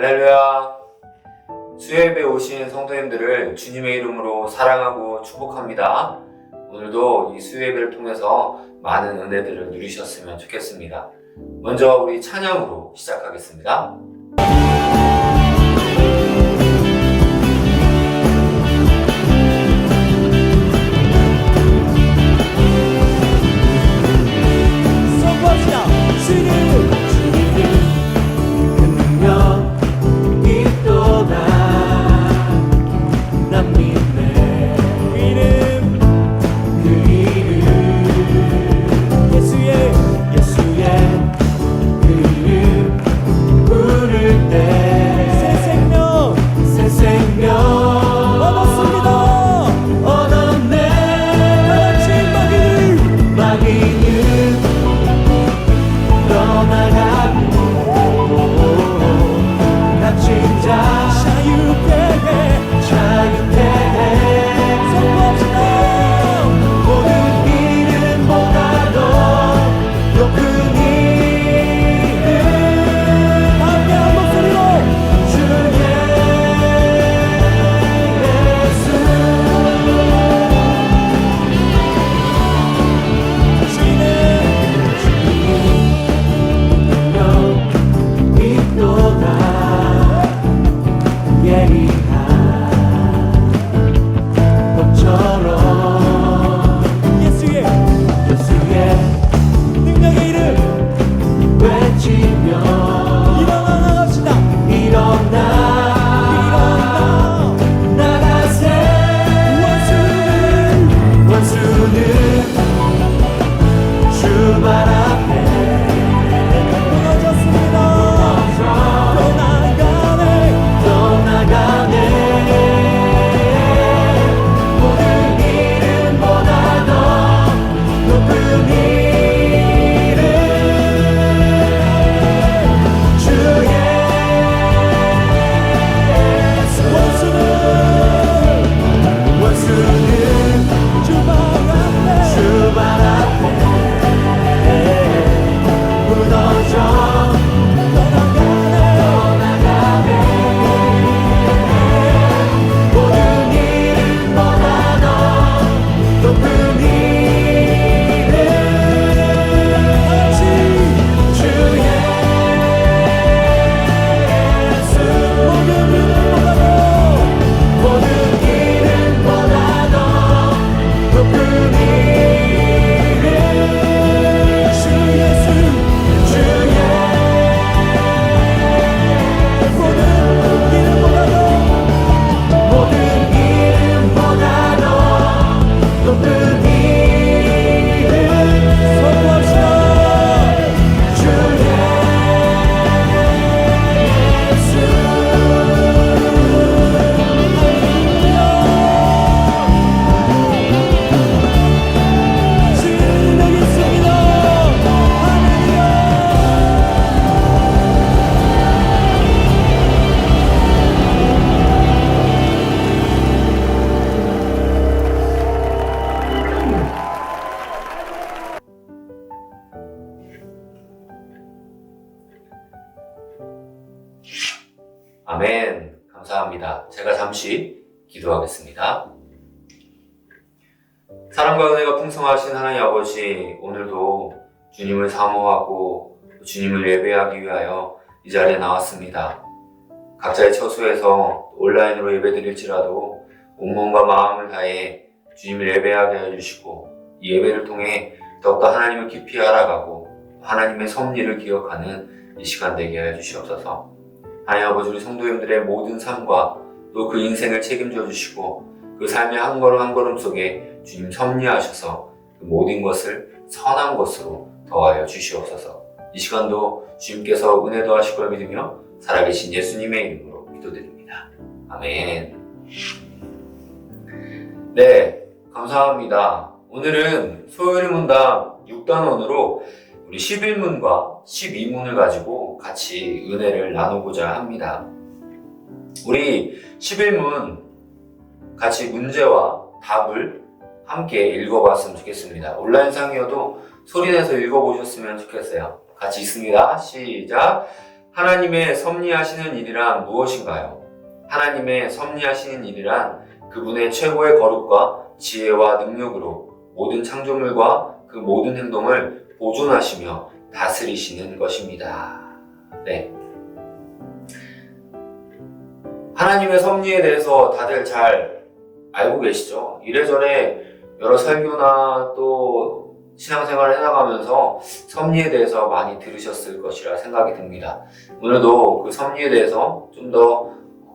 할렐루야. 수요예배 오신 성도님들을 주님의 이름으로 사랑하고 축복합니다. 오늘도 이 수요예배를 통해서 많은 은혜들을 누리셨으면 좋겠습니다. 먼저 우리 찬양으로 시작하겠습니다. 선포합시다. 주님 아멘. 감사합니다. 제가 잠시 기도하겠습니다. 사랑과 은혜가 풍성하신 하나님 아버지, 오늘도 주님을 사모하고 주님을 예배하기 위하여 이 자리에 나왔습니다. 각자의 처소에서 온라인으로 예배드릴지라도 온몸과 마음을 다해 주님을 예배하게 해주시고, 이 예배를 통해 더욱더 하나님을 깊이 알아가고 하나님의 섭리를 기억하는 이 시간 되게 하여 주시옵소서. 하나님 아버지, 우리 성도님들의 모든 삶과 또 그 인생을 책임져 주시고 그 삶의 한 걸음 한 걸음 속에 주님 섭리하셔서 그 모든 것을 선한 것으로 더하여 주시옵소서. 이 시간도 주님께서 은혜 더하실 걸 믿으며 살아계신 예수님의 이름으로 기도드립니다. 아멘. 네, 감사합니다. 오늘은 소요리 문답 6단원으로 우리 11문과 12문을 가지고 같이 은혜를 나누고자 합니다. 우리 11문 같이 문제와 답을 함께 읽어봤으면 좋겠습니다. 온라인상이어도 소리내서 읽어보셨으면 좋겠어요. 같이 읽습니다. 시작! 하나님의 섭리하시는 일이란 무엇인가요? 하나님의 섭리하시는 일이란 그분의 최고의 거룩과 지혜와 능력으로 모든 창조물과 그 모든 행동을 보존하시며 다스리시는 것입니다. 네. 하나님의 섭리에 대해서 다들 잘 알고 계시죠? 이래저래 여러 설교나 또 신앙생활을 해나가면서 섭리에 대해서 많이 들으셨을 것이라 생각이 듭니다. 오늘도 그 섭리에 대해서 좀 더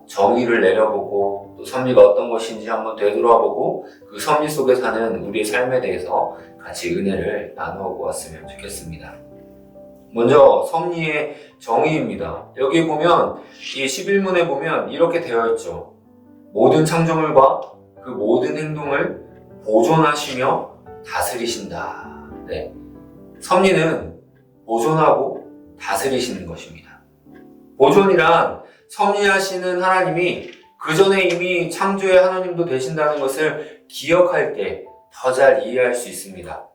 정의를 내려보고 또 섭리가 어떤 것인지 한번 되돌아보고 그 섭리 속에 사는 우리의 삶에 대해서 같이 은혜를 나누어 보았으면 좋겠습니다. 먼저 섭리의 정의입니다. 여기 보면 이 11문에 보면 이렇게 되어 있죠. 모든 창조물과 그 모든 행동을 보존하시며 다스리신다. 네. 섭리는 보존하고 다스리시는 것입니다. 보존이란 섭리하시는 하나님이 그 전에 이미 창조의 하나님도 되신다는 것을 기억할 때 더 잘 이해할 수 있습니다.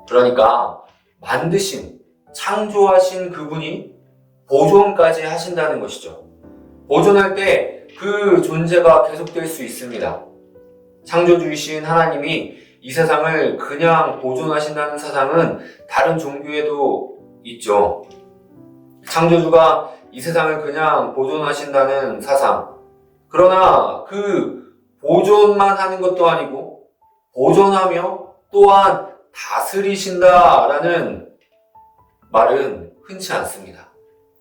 그러니까 만드신, 창조하신 그분이 보존까지 하신다는 것이죠. 보존할 때 그 존재가 계속될 수 있습니다. 창조주이신 하나님이 이 세상을 그냥 보존하신다는 사상은 다른 종교에도 있죠. 창조주가 이 세상을 그냥 보존하신다는 사상. 그러나 그 보존만 하는 것도 아니고 보존하며 또한 다스리신다라는 말은 흔치 않습니다.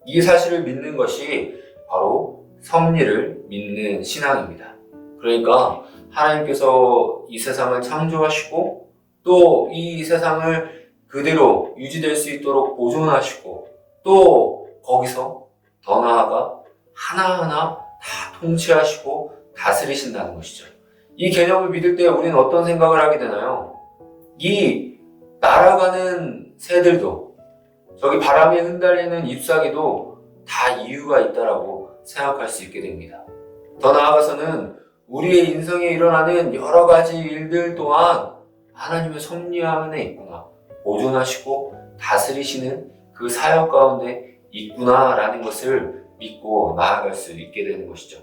이 사실을 믿는 것이 바로 섭리를 믿는 신앙입니다. 그러니까 하나님께서 이 세상을 창조하시고 또 이 세상을 그대로 유지될 수 있도록 보존하시고 또 거기서 더 나아가 하나하나 다 통치하시고 다스리신다는 것이죠. 이 개념을 믿을 때 우리는 어떤 생각을 하게 되나요? 이 날아가는 새들도 저기 바람에 흩날리는 잎사귀도 다 이유가 있다라고 생각할 수 있게 됩니다. 더 나아가서는 우리의 인생에 일어나는 여러 가지 일들 또한 하나님의 섭리 안에 있구나, 보존하시고 다스리시는 그 사역 가운데 있구나라는 것을 믿고 나아갈 수 있게 되는 것이죠.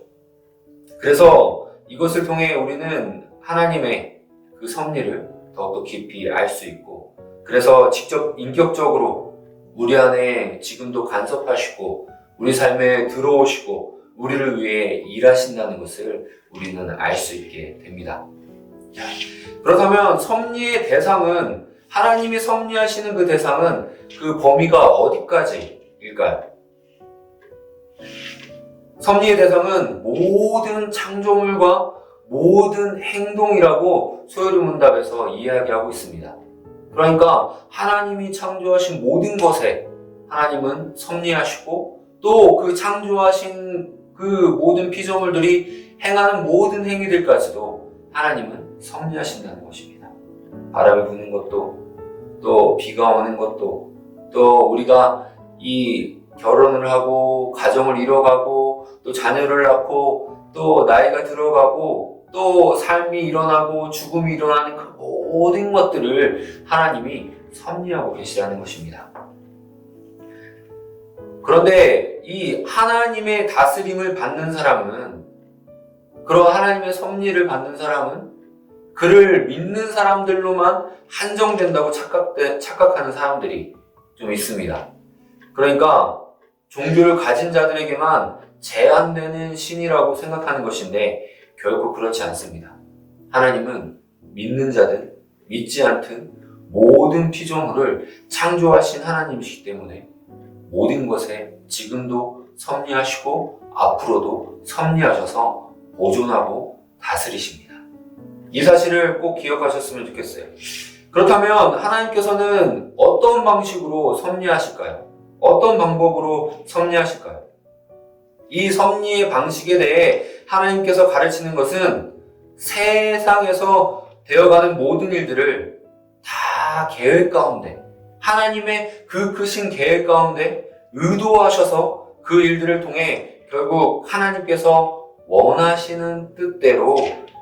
그래서 이것을 통해 우리는 하나님의 그 섭리를 더욱더 깊이 알 수 있고, 그래서 직접 인격적으로 우리 안에 지금도 간섭하시고 우리 삶에 들어오시고 우리를 위해 일하신다는 것을 우리는 알 수 있게 됩니다. 그렇다면 섭리의 대상은, 하나님이 섭리하시는 그 대상은 그 범위가 어디까지일까요? 섭리의 대상은 모든 창조물과 모든 행동이라고 소요리 문답에서 이야기하고 있습니다. 그러니까 하나님이 창조하신 모든 것에 하나님은 섭리하시고 또 그 창조하신 그 모든 피조물들이 행하는 모든 행위들까지도 하나님은 섭리하신다는 것입니다. 바람이 부는 것도 또 비가 오는 것도 또 우리가 이 결혼을 하고 가정을 이뤄가고 또 자녀를 낳고 또 나이가 들어가고 또 삶이 일어나고 죽음이 일어나는 그 모든 것들을 하나님이 섭리하고 계시다는 것입니다. 그런데 이 하나님의 다스림을 받는 사람은, 그런 하나님의 섭리를 받는 사람은 그를 믿는 사람들로만 한정된다고 착각하는 사람들이 좀 있습니다. 그러니까 종교를 가진 자들에게만 제한되는 신이라고 생각하는 것인데 결코 그렇지 않습니다. 하나님은 믿는 자든 믿지 않든 모든 피조물을 창조하신 하나님이시기 때문에 모든 것에 지금도 섭리하시고 앞으로도 섭리하셔서 보존하고 다스리십니다. 이 사실을 꼭 기억하셨으면 좋겠어요. 그렇다면 하나님께서는 어떤 방식으로 섭리하실까요? 어떤 방법으로 섭리하실까요? 이 섭리의 방식에 대해 하나님께서 가르치는 것은 세상에서 되어가는 모든 일들을 다 계획 가운데, 하나님의 그 크신 계획 가운데 의도하셔서 그 일들을 통해 결국 하나님께서 원하시는 뜻대로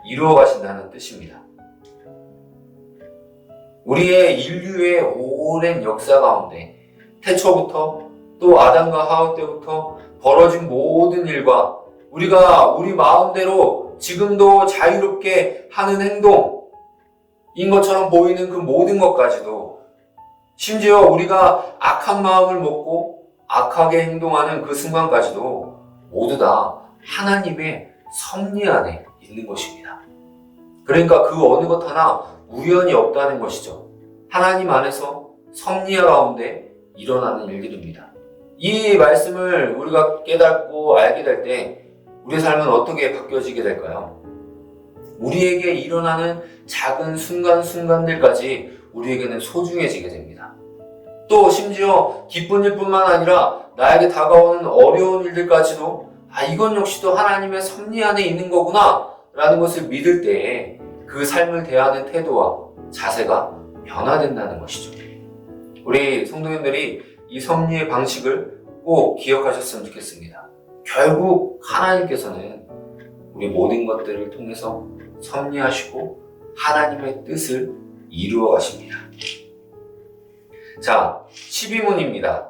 이루어 가신다는 뜻입니다. 우리의 인류의 오랜 역사 가운데 태초부터 또 아담과 하와 때부터 벌어진 모든 일과 우리가 우리 마음대로 지금도 자유롭게 하는 행동인 것처럼 보이는 그 모든 것까지도, 심지어 우리가 악한 마음을 먹고 악하게 행동하는 그 순간까지도 모두 다 하나님의 섭리 안에 있는 것입니다. 그러니까 그 어느 것 하나 우연이 없다는 것이죠. 하나님 안에서 섭리 가운데 일어나는 일들입니다. 이 말씀을 우리가 깨닫고 알게 될 때 우리의 삶은 어떻게 바뀌어지게 될까요? 우리에게 일어나는 작은 순간순간들까지 우리에게는 소중해지게 됩니다. 또 심지어 기쁜 일뿐만 아니라 나에게 다가오는 어려운 일들까지도 이건 역시도 하나님의 섭리 안에 있는 거구나 라는 것을 믿을 때에 그 삶을 대하는 태도와 자세가 변화된다는 것이죠. 우리 성도님들이 이 섭리의 방식을 꼭 기억하셨으면 좋겠습니다. 결국 하나님께서는 우리 모든 것들을 통해서 섭리하시고 하나님의 뜻을 이루어 가십니다. 자, 12문입니다.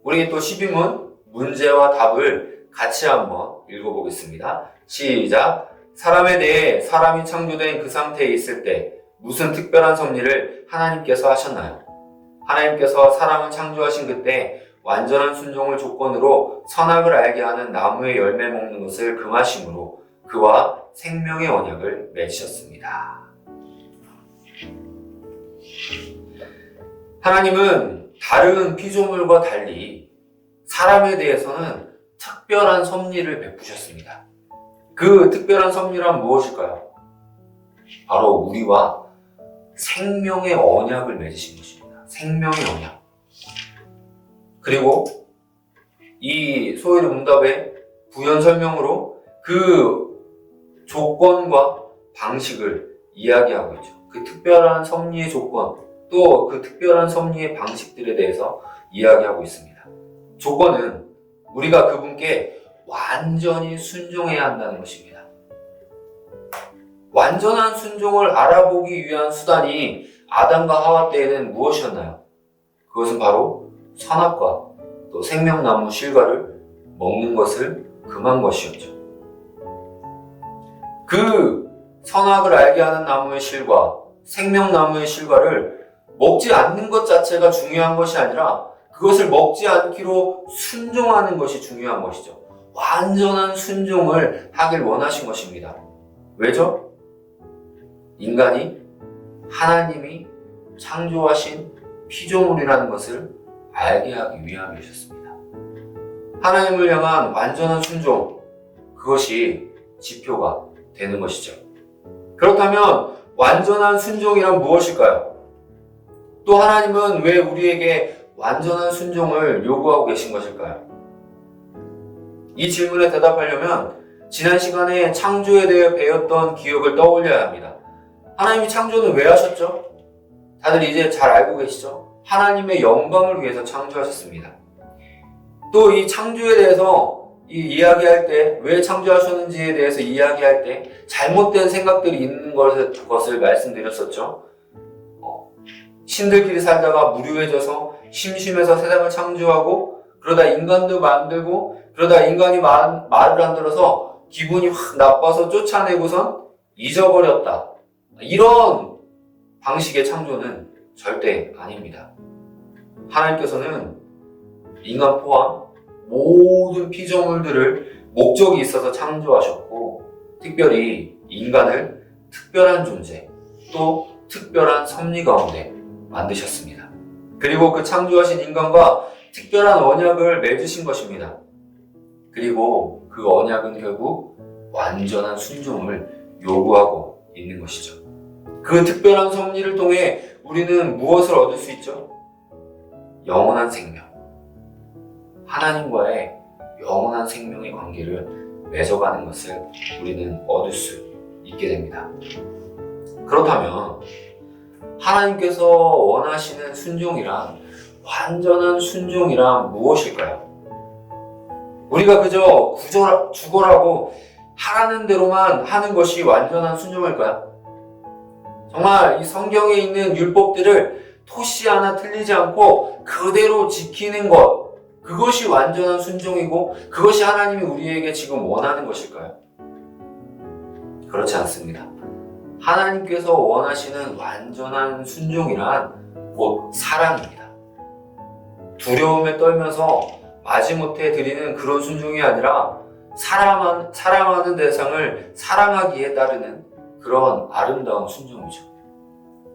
우리 또 12문 문제와 답을 같이 한번 읽어보겠습니다. 시작! 사람에 대해 사람이 창조된 그 상태에 있을 때 무슨 특별한 섭리를 하나님께서 하셨나요? 하나님께서 사람을 창조하신 그때 완전한 순종을 조건으로 선악을 알게 하는 나무의 열매 먹는 것을 금하심으로 그와 생명의 언약을 맺으셨습니다. 하나님은 다른 피조물과 달리 사람에 대해서는 특별한 섭리를 베푸셨습니다. 그 특별한 섭리란 무엇일까요? 바로 우리와 생명의 언약을 맺으신 것입니다. 생명의 언약. 그리고 이 소위의 문답의 부연 설명으로 그 조건과 방식을 이야기하고 있죠. 그 특별한 섭리의 조건, 또 그 특별한 섭리의 방식들에 대해서 이야기하고 있습니다. 조건은 우리가 그분께 완전히 순종해야 한다는 것입니다. 완전한 순종을 알아보기 위한 수단이 아담과 하와 때에는 무엇이었나요? 그것은 바로 선악과 또 생명나무 실과를 먹는 것을 금한 것이었죠. 그 선악을 알게 하는 나무의 실과, 생명나무의 실과를 먹지 않는 것 자체가 중요한 것이 아니라 그것을 먹지 않기로 순종하는 것이 중요한 것이죠. 완전한 순종을 하길 원하신 것입니다. 왜죠? 인간이 하나님이 창조하신 피조물이라는 것을 알게 하기 위함이셨습니다. 하나님을 향한 완전한 순종, 그것이 지표가 되는 것이죠. 그렇다면 완전한 순종이란 무엇일까요? 또 하나님은 왜 우리에게 완전한 순종을 요구하고 계신 것일까요? 이 질문에 대답하려면 지난 시간에 창조에 대해 배웠던 기억을 떠올려야 합니다. 하나님이 창조는 왜 하셨죠? 다들 이제 잘 알고 계시죠? 하나님의 영광을 위해서 창조하셨습니다. 또 이 창조에 대해서 이야기할 때, 왜 창조하셨는지에 대해서 이야기할 때 잘못된 생각들이 있는 것을 말씀드렸었죠. 신들끼리 살다가 무료해져서 심심해서 세상을 창조하고 그러다 인간도 만들고 그러다 인간이 말을 안 들어서 기분이 확 나빠서 쫓아내고선 잊어버렸다. 이런 방식의 창조는 절대 아닙니다. 하나님께서는 인간 포함 모든 피조물들을 목적이 있어서 창조하셨고 특별히 인간을 특별한 존재 또 특별한 섭리 가운데 만드셨습니다. 그리고 그 창조하신 인간과 특별한 언약을 맺으신 것입니다. 그리고 그 언약은 결국 완전한 순종을 요구하고 있는 것이죠. 그 특별한 섭리를 통해 우리는 무엇을 얻을 수 있죠? 영원한 생명. 하나님과의 영원한 생명의 관계를 맺어가는 것을 우리는 얻을 수 있게 됩니다. 그렇다면 하나님께서 원하시는 순종이란, 완전한 순종이란 무엇일까요? 우리가 그저 죽어라고 하라는 대로만 하는 것이 완전한 순종일까요? 정말 이 성경에 있는 율법들을 토시 하나 틀리지 않고 그대로 지키는 것, 그것이 완전한 순종이고 그것이 하나님이 우리에게 지금 원하는 것일까요? 그렇지 않습니다. 하나님께서 원하시는 완전한 순종이란 곧 사랑입니다. 두려움에 떨면서 마지못해 드리는 그런 순종이 아니라 사랑하는 대상을 사랑하기에 따르는 그런 아름다운 순종이죠.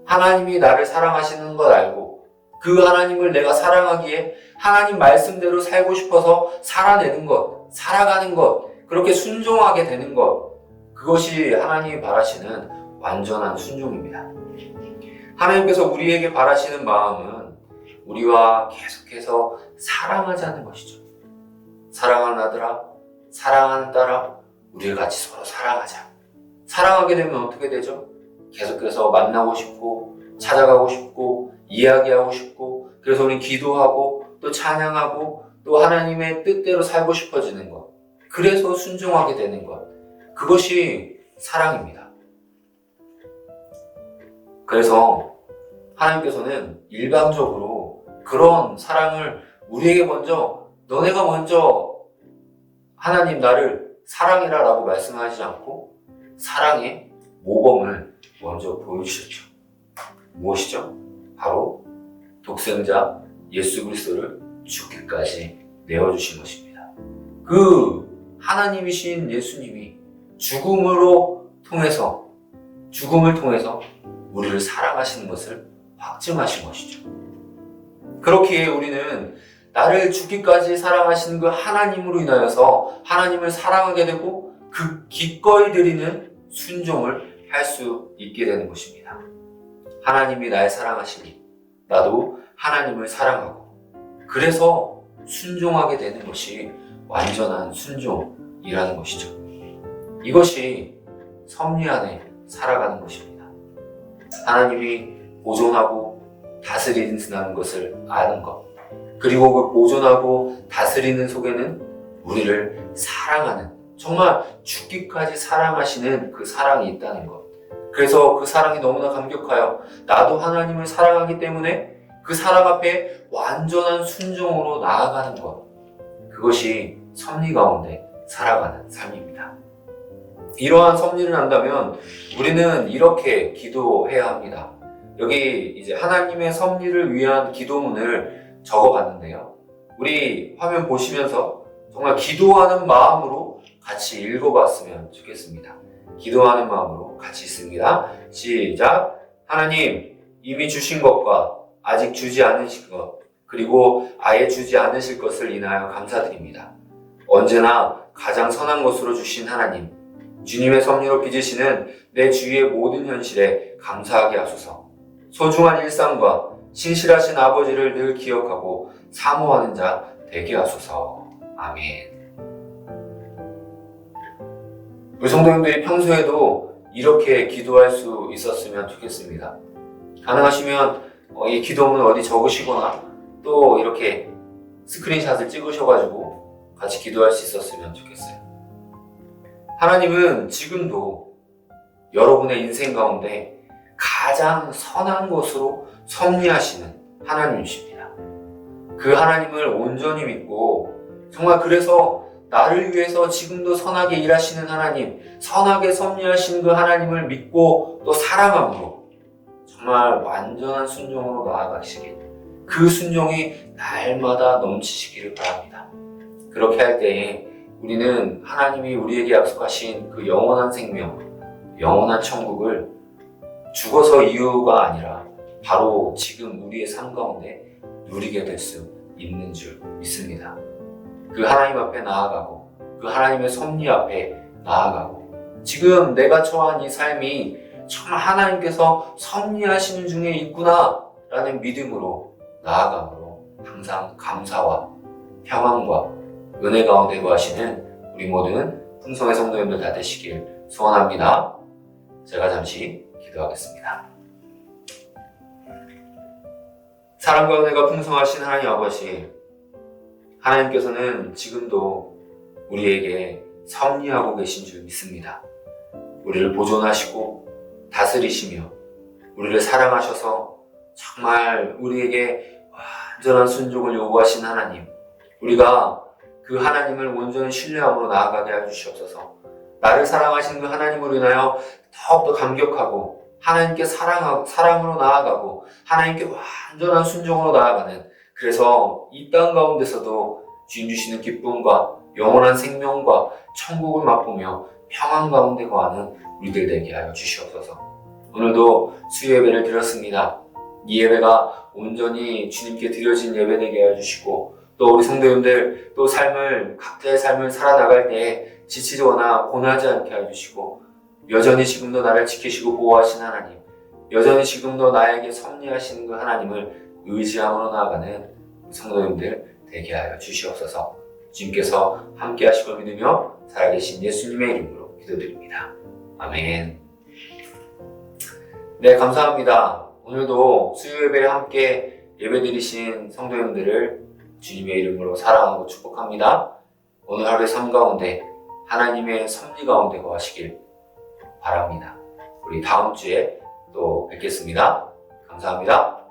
하나님이 나를 사랑하시는 것 알고 그 하나님을 내가 사랑하기에 하나님 말씀대로 살고 싶어서 살아내는 것, 살아가는 것, 그렇게 순종하게 되는 것, 그것이 하나님이 바라시는 완전한 순종입니다. 하나님께서 우리에게 바라시는 마음은 우리와 계속해서 사랑하자는 것이죠. 사랑하는 아들아, 사랑하는 딸아, 우리를 같이 서로 사랑하자. 사랑하게 되면 어떻게 되죠? 계속해서 만나고 싶고, 찾아가고 싶고, 이야기하고 싶고, 그래서 우리는 기도하고, 또 찬양하고, 또 하나님의 뜻대로 살고 싶어지는 것. 그래서 순종하게 되는 것. 그것이 사랑입니다. 그래서 하나님께서는 일방적으로 그런 사랑을 우리에게 너네가 먼저 하나님 나를 사랑해라 라고 말씀하지 않고 사랑의 모범을 먼저 보여주셨죠. 무엇이죠? 바로 독생자 예수 그리스도를 죽기까지 내어주신 것입니다. 그 하나님이신 예수님이 죽음을 통해서 우리를 사랑하시는 것을 확증하신 것이죠. 그렇기에 우리는 나를 죽기까지 사랑하신 그 하나님으로 인하여서 하나님을 사랑하게 되고 그 기꺼이 드리는 순종을 할 수 있게 되는 것입니다. 하나님이 날 사랑하시니 나도 하나님을 사랑하고 그래서 순종하게 되는 것이 완전한 순종이라는 것이죠. 이것이 섭리 안에 살아가는 것입니다. 하나님이 보존하고 다스리는 것을 아는 것, 그리고 그 보존하고 다스리는 속에는 우리를 사랑하는, 정말 죽기까지 사랑하시는 그 사랑이 있다는 것. 그래서 그 사랑이 너무나 감격하여 나도 하나님을 사랑하기 때문에 그 사랑 앞에 완전한 순종으로 나아가는 것, 그것이 섭리 가운데 살아가는 삶입니다. 이러한 섭리를 한다면 우리는 이렇게 기도해야 합니다. 여기 이제 하나님의 섭리를 위한 기도문을 적어봤는데요. 우리 화면 보시면서 정말 기도하는 마음으로 같이 읽어봤으면 좋겠습니다. 기도하는 마음으로 같이 읽습니다. 시작! 하나님, 이미 주신 것과 아직 주지 않으실 것, 그리고 아예 주지 않으실 것을 인하여 감사드립니다. 언제나 가장 선한 것으로 주신 하나님, 주님의 섭리로 빚으시는 내 주위의 모든 현실에 감사하게 하소서. 소중한 일상과 신실하신 아버지를 늘 기억하고 사모하는 자 되게 하소서. 아멘. 우리 성도님들이 평소에도 이렇게 기도할 수 있었으면 좋겠습니다. 가능하시면 이 기도문 어디 적으시거나 또 이렇게 스크린샷을 찍으셔가지고 같이 기도할 수 있었으면 좋겠어요. 하나님은 지금도 여러분의 인생 가운데 가장 선한 것으로 섭리하시는 하나님이십니다. 그 하나님을 온전히 믿고 정말 그래서 나를 위해서 지금도 선하게 일하시는 하나님, 선하게 섭리하시는 그 하나님을 믿고 또 사랑함으로 정말 완전한 순종으로 나아가시길, 그 순종이 날마다 넘치시기를 바랍니다. 그렇게 할 때에 우리는 하나님이 우리에게 약속하신 그 영원한 생명, 영원한 천국을 죽어서 이유가 아니라 바로 지금 우리의 삶 가운데 누리게 될 수 있는 줄 믿습니다. 그 하나님 앞에 나아가고 그 하나님의 섭리 앞에 나아가고 지금 내가 처한 이 삶이 정말 하나님께서 섭리하시는 중에 있구나 라는 믿음으로 나아감으로 항상 감사와 평안과 은혜 가운데 거하시는 우리 모든 풍성의 성도님들 다 되시길 소원합니다. 제가 잠시 기도하겠습니다. 사랑과 은혜가 풍성하신 하나님 아버지, 하나님께서는 지금도 우리에게 섭리하고 계신 줄 믿습니다. 우리를 보존하시고 다스리시며 우리를 사랑하셔서 정말 우리에게 완전한 순종을 요구하신 하나님, 우리가 그 하나님을 온전히 신뢰함으로 나아가게 해주시옵소서. 나를 사랑하신 그 하나님으로 인하여 더욱더 감격하고 하나님께 사랑으로 나아가고 하나님께 완전한 순종으로 나아가는, 그래서 이 땅 가운데서도 주님 주시는 기쁨과 영원한 생명과 천국을 맛보며 평안 가운데 거하는 우리들 되게 하여 주시옵소서. 오늘도 수요 예배를 드렸습니다. 이 예배가 온전히 주님께 드려진 예배 되게 하여 주시고, 또 우리 성도님들 또 각자의 삶을 살아나갈 때 지치거나 고나지 않게 하여 주시고, 여전히 지금도 나를 지키시고 보호하신 하나님, 여전히 지금도 나에게 섭리하시는 그 하나님을 의지함으로 나아가는 성도님들 되게 하여 주시옵소서. 주님께서 함께 하시고 믿으며 살아계신 예수님의 이름으로 기도드립니다. 아멘. 네, 감사합니다. 오늘도 수요 예배에 함께 예배드리신 성도님들을 주님의 이름으로 사랑하고 축복합니다. 오늘 하루의 삶 가운데 하나님의 섭리 가운데 거하시길 바랍니다. 우리 다음 주에 또 뵙겠습니다. 감사합니다.